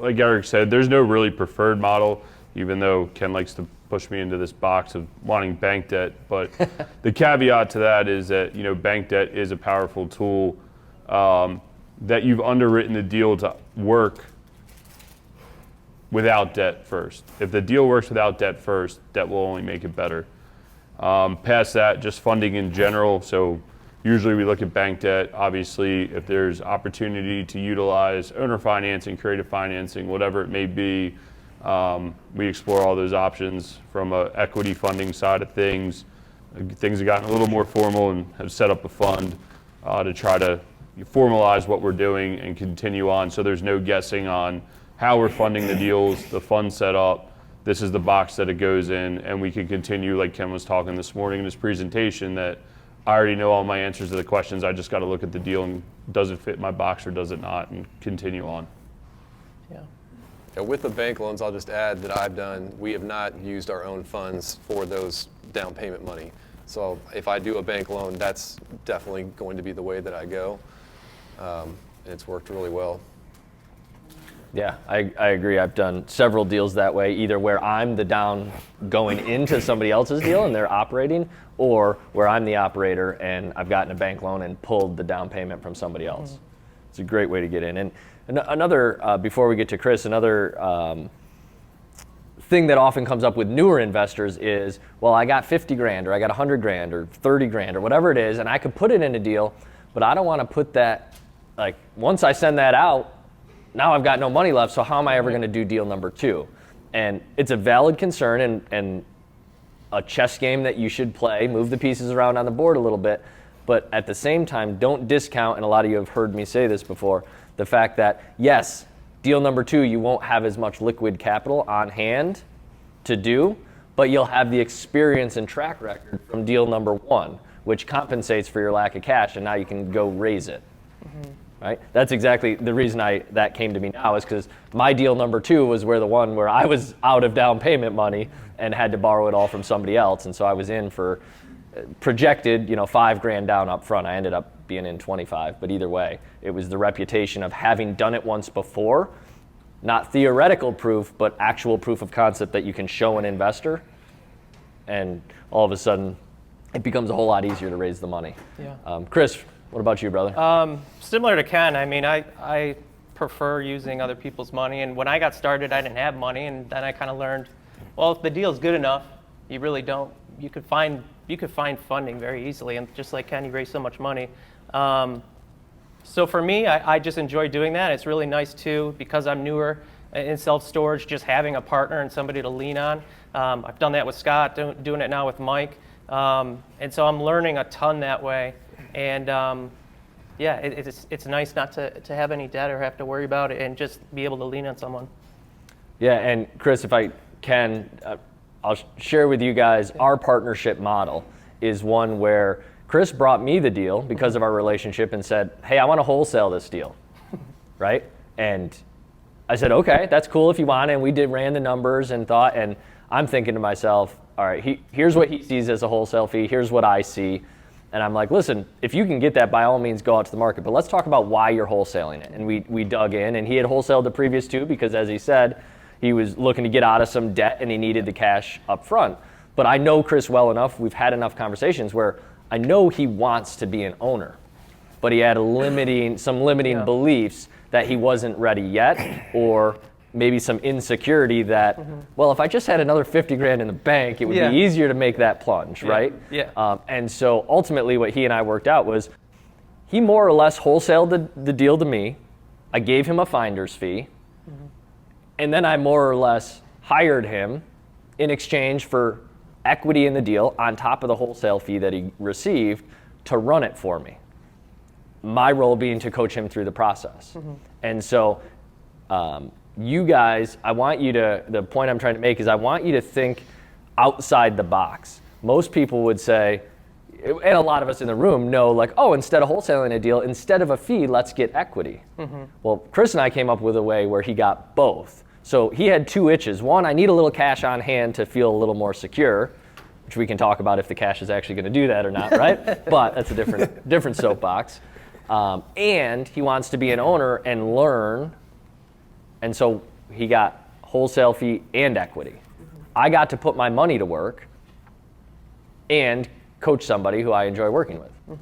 like Eric said, there's no really preferred model, even though Ken likes to push me into this box of wanting bank debt. But the caveat to that is that, bank debt is a powerful tool that you've underwritten the deal to work without debt first. If the deal works without debt first, debt will only make it better. Past that, just funding in general. So usually we look at bank debt. Obviously, if there's opportunity to utilize owner financing, creative financing, whatever it may be, we explore all those options from an equity funding side of things. Things have gotten a little more formal and have set up a fund to try to formalize what we're doing and continue on. So there's no guessing on how we're funding the deals, the fund set up. This is the box that it goes in, and we can continue, like Ken was talking this morning in his presentation, that I already know all my answers to the questions. I just got to look at the deal and does it fit my box or does it not, and continue on. Yeah, with the bank loans, I'll just add that I've done, we have not used our own funds for those down payment money. So if I do a bank loan, that's definitely going to be the way that I go. And it's worked really well. Yeah, I agree. I've done several deals that way, either where I'm the down going into somebody else's deal and they're operating, or where I'm the operator and I've gotten a bank loan and pulled the down payment from somebody else. It's a great way to get in. And another, before we get to Chris, another thing that often comes up with newer investors is, well, I got 50 grand or I got 100 grand or 30 grand or whatever it is, and I could put it in a deal, but I don't want to put that, like, once I send that out, now I've got no money left, so how am I ever going to do deal number two? And it's a valid concern and a chess game that you should play, move the pieces around on the board a little bit, but at the same time, don't discount, and a lot of you have heard me say this before, the fact that, yes, deal number two, you won't have as much liquid capital on hand to do, but you'll have the experience and track record from deal number one, which compensates for your lack of cash, and now you can go raise it. Right? That's exactly the reason that came to me now, is because my deal number two was the one where I was out of down payment money and had to borrow it all from somebody else, and so I was in for projected, $5 grand down up front. I ended up being in 25, but either way, it was the reputation of having done it once before, not theoretical proof, but actual proof of concept that you can show an investor, and all of a sudden, it becomes a whole lot easier to raise the money. Yeah. Chris, what about you, brother? Similar to Ken, I mean, I prefer using other people's money, and when I got started, I didn't have money, and then I kind of learned, well, if the deal's good enough, you really don't, you could find funding very easily, and just like Ken, you raise so much money. So for me, I just enjoy doing that. It's really nice too, because I'm newer in self-storage, just having a partner and somebody to lean on. I've done that with Scott, doing it now with Mike, and so I'm learning a ton that way. And yeah, it's nice not to have any debt or have to worry about it and just be able to lean on someone. Yeah, and Chris, if I can, I'll share with you guys our partnership model is one where Chris brought me the deal because of our relationship and said, hey, I want to wholesale this deal, right? And I said, okay, that's cool if you want. And we ran the numbers and thought, and I'm thinking to myself, all right, here's what he sees as a wholesale fee. Here's what I see. And I'm like, listen, if you can get that, by all means, go out to the market. But let's talk about why you're wholesaling it. And we dug in, and he had wholesaled the previous two because, as he said, he was looking to get out of some debt and he needed the cash up front. But I know Chris well enough, we've had enough conversations where I know he wants to be an owner, but he had some limiting beliefs that he wasn't ready yet, or maybe some insecurity that, well, if I just had another 50 grand in the bank, it would be easier to make that plunge, right? Yeah. And so ultimately what he and I worked out was he more or less wholesaled the deal to me. I gave him a finder's fee. And then I more or less hired him in exchange for equity in the deal on top of the wholesale fee that he received to run it for me. My role being to coach him through the process. And so you guys, the point I'm trying to make is I want you to think outside the box. Most people would say, and a lot of us in the room know, like, oh, instead of wholesaling a deal, instead of a fee, let's get equity. Well, Chris and I came up with a way where he got both. So he had two itches. One, I need a little cash on hand to feel a little more secure, which we can talk about if the cash is actually going to do that or not, right? But that's a different soapbox. And he wants to be an owner and learn. And so he got wholesale fee and equity. I got to put my money to work and coach somebody who I enjoy working with.